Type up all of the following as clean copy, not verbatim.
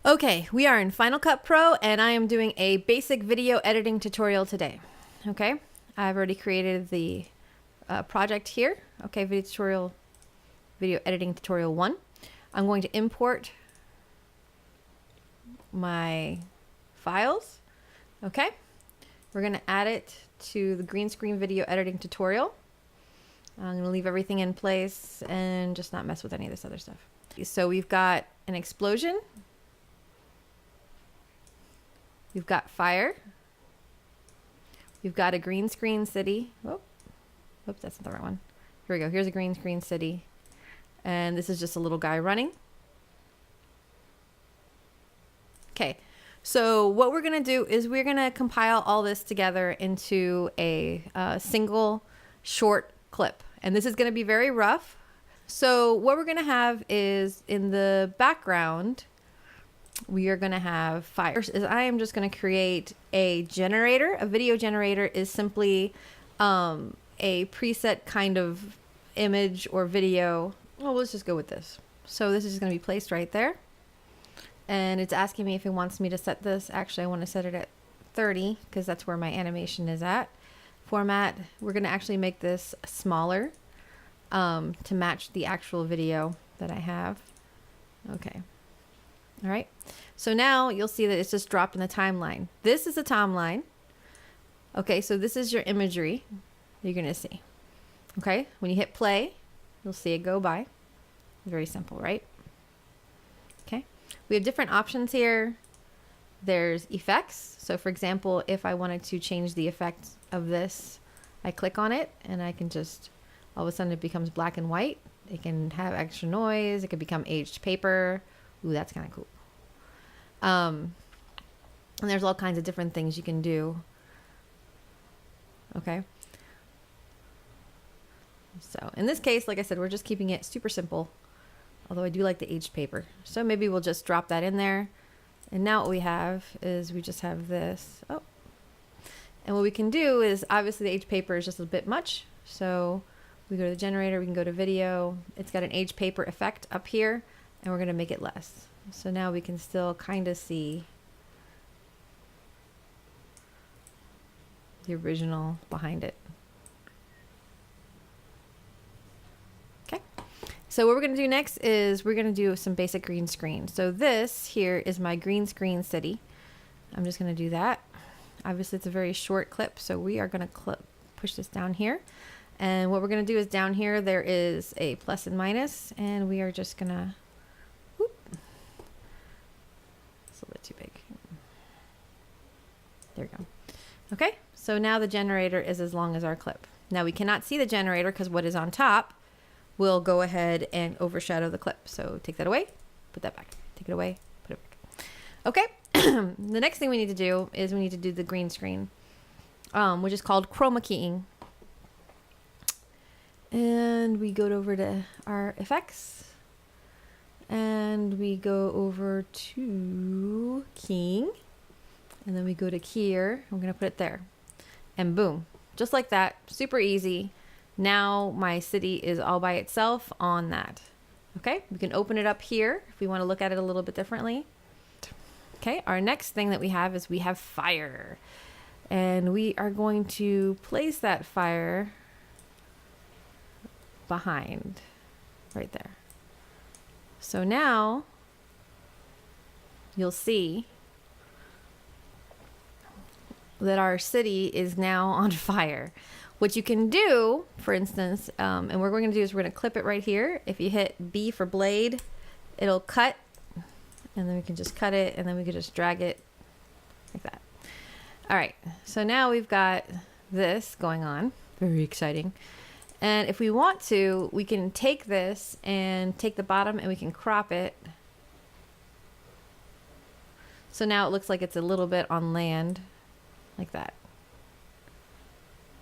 Okay, we are in Final Cut Pro and I am doing a basic video editing tutorial today. Okay, I've already created the project here. Okay, video editing tutorial 1. I'm going to import my files. Okay, we're going to add it to the Greenscreen video editing tutorial. I'm going to leave everything in place and just not mess with any of this other stuff. So we've got an explosion. We've got fire. We've got a green screen city. Oh, oops, that's not the right one. Here we go. Here's a green screen city. And this is just a little guy running. Okay, so what we're going to do is we're going to compile all this together into a single short clip. And this is going to be very rough. So what we're going to have is in the background, we are going to have fire. I am just going to create a generator. A video generator is simply a preset kind of image or video. Well, let's just go with this. So this is just going to be placed right there. And it's asking me if it wants me to set this. Actually, I want to set it at 30 because that's where my animation is at. Format, we're going to actually make this smaller to match the actual video that I have. Okay. All right, so now you'll see that it's just dropped in the timeline. This is a timeline. Okay, so this is your imagery you're gonna see. Okay, when you hit play, you'll see it go by. Very simple, right? Okay, we have different options here. There's effects. So for example, if I wanted to change the effect of this, I click on it and I can just, all of a sudden it becomes black and white. It can have extra noise. It could become aged paper. Ooh, that's kind of cool. And there's all kinds of different things you can do. Okay. So in this case, like I said, we're just keeping it super simple. Although I do like the aged paper. So maybe we'll just drop that in there. And now what we have is we just have this. Oh. And what we can do is obviously the aged paper is just a bit much. So we go to the generator, we can go to video. It's got an aged paper effect up here. And we're going to make it less. So now we can still kind of see the original behind it. Okay. So what we're going to do next is we're going to do some basic green screen. So this here is my green screen city. I'm just going to do that. Obviously it's a very short clip. So we are going to push this down here. And what we're going to do is down here there is a plus and minus. And we are just going to a little bit too big. There we go. Okay, so now the generator is as long as our clip. Now we cannot see the generator because what is on top will go ahead and overshadow the clip. So take that away, put that back. Take it away, put it back. Okay, the next thing we need to do is we need to do the green screen, which is called chroma keying. And we go over to our effects. And we go over to keying, and then we go to keyer. I'm going to put it there, and boom, just like that, super easy. Now my city is all by itself on that. Okay, we can open it up here if we want to look at it a little bit differently. Okay, our next thing that we have is we have fire, and we are going to place that fire behind right there. So now you'll see that our city is now on fire. What you can do, for instance, and what we're going to do is we're going to clip it right here. If you hit B for blade, it'll cut, and then we can just cut it, and then we can just drag it like that. All right, so now we've got this going on. Very exciting. And if we want to, we can take this and take the bottom and we can crop it. So now it looks like it's a little bit on land, like that.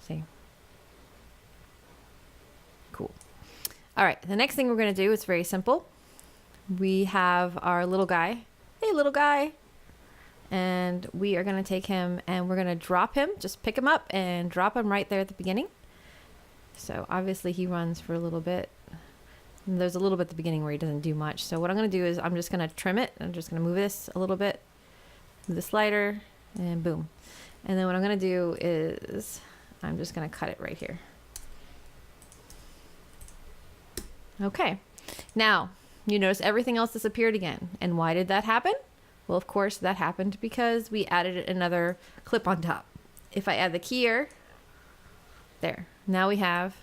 See? Cool. All right, the next thing we're going to do is very simple. We have our little guy. Hey, little guy. And we are going to take him and we're going to drop him. Just pick him up and drop him right there at the beginning. So obviously he runs for a little bit. And there's a little bit at the beginning where he doesn't do much. So what I'm going to do is I'm just going to trim it. I'm just going to move this a little bit, move the slider, and boom. And then what I'm going to do is I'm just going to cut it right here. Okay. Now, you notice everything else disappeared again. And why did that happen? Well, of course, that happened because we added another clip on top. If I add the keyer, there. Now we have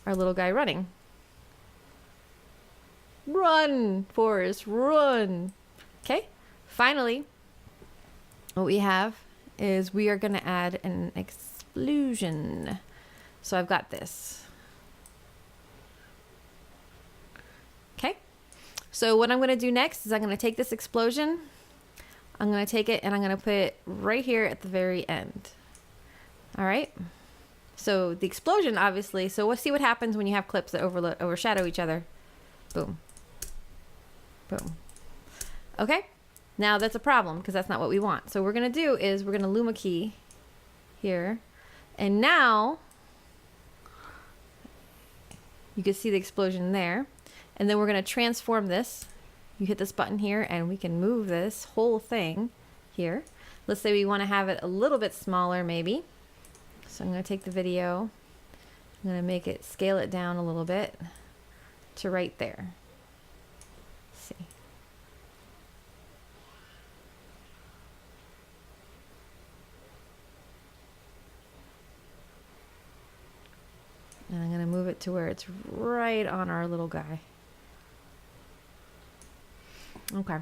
our little guy running. Run, Forrest, run. Okay. Finally, what we have is we are going to add an explosion. So I've got this. Okay. So what I'm going to do next is I'm going to take this explosion. I'm going to take it and I'm going to put it right here at the very end. All right. So the explosion, obviously. So we'll see what happens when you have clips that overshadow each other. Boom. Boom. Okay. Now that's a problem because that's not what we want. So what we're going to do is we're going to luma key here. And now you can see the explosion there. And then we're going to transform this. You hit this button here and we can move this whole thing here. Let's say we want to have it a little bit smaller maybe. So I'm going to take the video. I'm going to make it, scale it down a little bit to right there. Let's see. And I'm going to move it to where it's right on our little guy. Okay.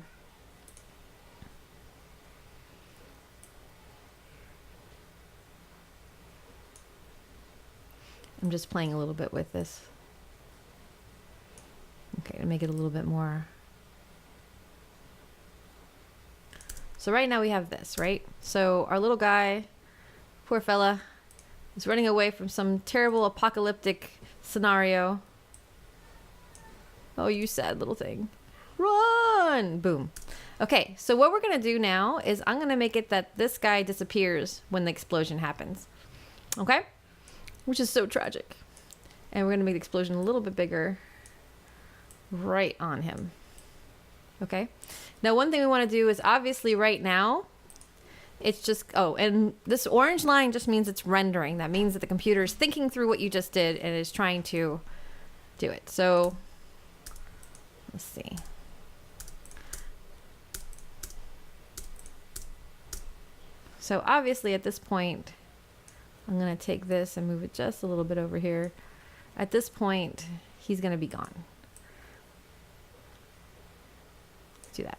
I'm just playing a little bit with this. Okay, to make it a little bit more. So right now we have this, right? So our little guy, poor fella, is running away from some terrible apocalyptic scenario. Oh, you sad little thing. Run! Boom. Okay, so what we're going to do now is I'm going to make it that this guy disappears when the explosion happens. Okay? Which is so tragic. And we're going to make the explosion a little bit bigger right on him. Okay? Now, one thing we want to do is obviously right now, it's just, oh, and this orange line just means it's rendering. That means that the computer is thinking through what you just did and is trying to do it. So, let's see. So obviously at this point, I'm going to take this and move it just a little bit over here. At this point, he's going to be gone. Let's do that.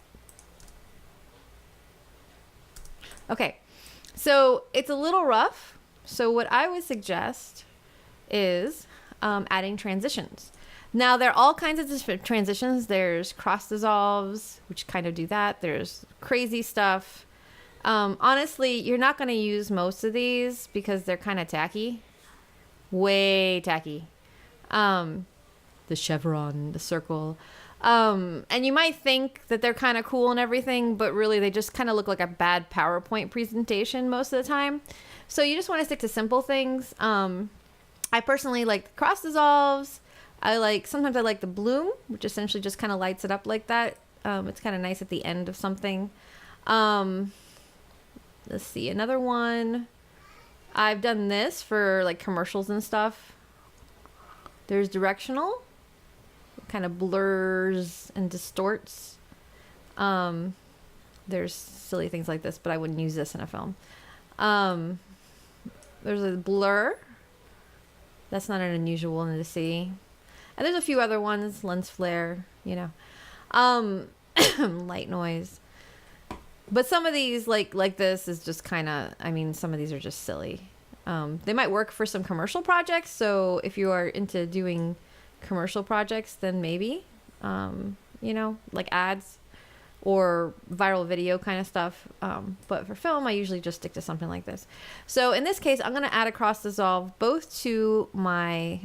Okay, so it's a little rough. So what I would suggest is adding transitions. Now, there are all kinds of different transitions. There's cross dissolves, which kind of do that. There's crazy stuff. Honestly, you're not going to use most of these because they're kind of tacky. Way tacky. The chevron, the circle. And you might think that they're kind of cool and everything, but really they just kind of look like a bad PowerPoint presentation most of the time. So you just want to stick to simple things. I personally like cross dissolves. Sometimes I like the bloom, which essentially just kind of lights it up like that. It's kind of nice at the end of something. Let's see, another one. I've done this for like commercials and stuff. There's directional. It kind of blurs and distorts. There's silly things like this, but I wouldn't use this in a film. There's a blur. That's not an unusual one to see. And there's a few other ones, lens flare, you know. Light noise. But some of these, like this, is just kind of, I mean, some of these are just silly. They might work for some commercial projects. So if you are into doing commercial projects, then maybe, you know, like ads or viral video kind of stuff. But for film, I usually just stick to something like this. So in this case, I'm going to add a cross dissolve both to my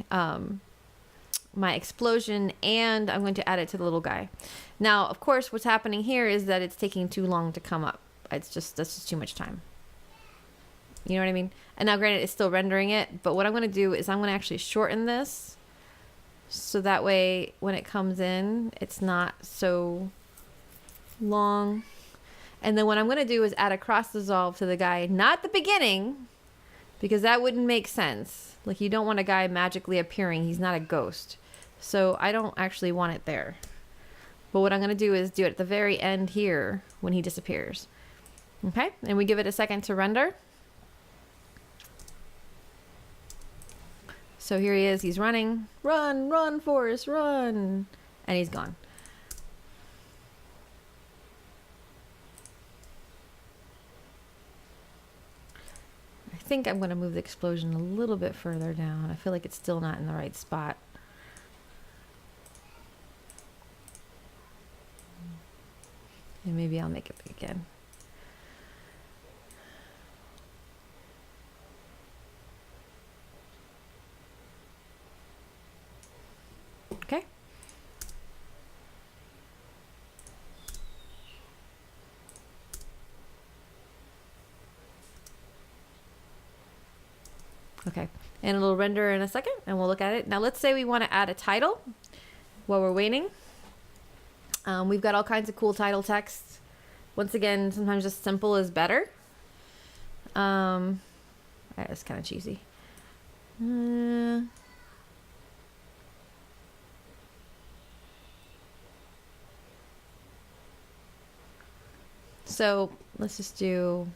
my explosion, and I'm going to add it to the little guy. Now, of course, what's happening here is that it's taking too long to come up. That's just too much time. You know what I mean? And now, granted, it's still rendering it, but what I'm going to do is I'm going to actually shorten this so that way when it comes in, it's not so long. And then what I'm going to do is add a cross dissolve to the guy, not the beginning, because that wouldn't make sense. Like, you don't want a guy magically appearing. He's not a ghost. So I don't actually want it there. But what I'm going to do is do it at the very end here when he disappears. Okay, and we give it a second to render. So here he is, he's running. Run, run, Forrest, run. And he's gone. I think I'm going to move the explosion a little bit further down. I feel like it's still not in the right spot. And maybe I'll make it big again. Okay. Okay, and it'll render in a second and we'll look at it. Now let's say we want to add a title while we're waiting. We've got all kinds of cool title texts. Once again, sometimes just simple is better. It's kind of cheesy. So let's just do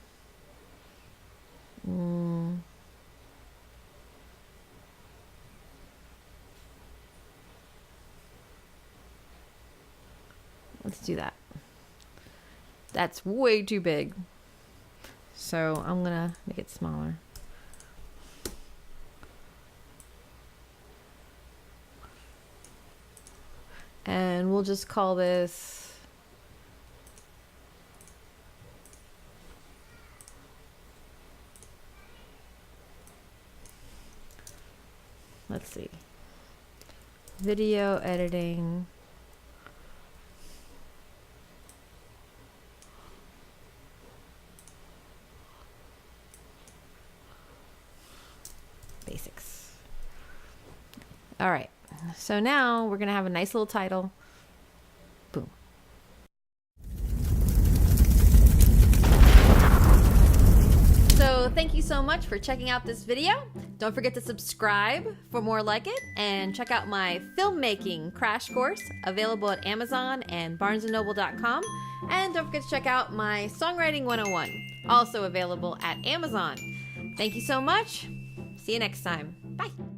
let's do that. That's way too big. So I'm gonna make it smaller. And we'll just call this let's see, video editing basics. All right, so now we're gonna have a nice little title. Boom. So thank you so much for checking out this video. Don't forget to subscribe for more like it, and check out my Filmmaking Crash Course, available at Amazon and barnesandnoble.com. And don't forget to check out my Songwriting 101, also available at Amazon. Thank you so much. See you next time. Bye.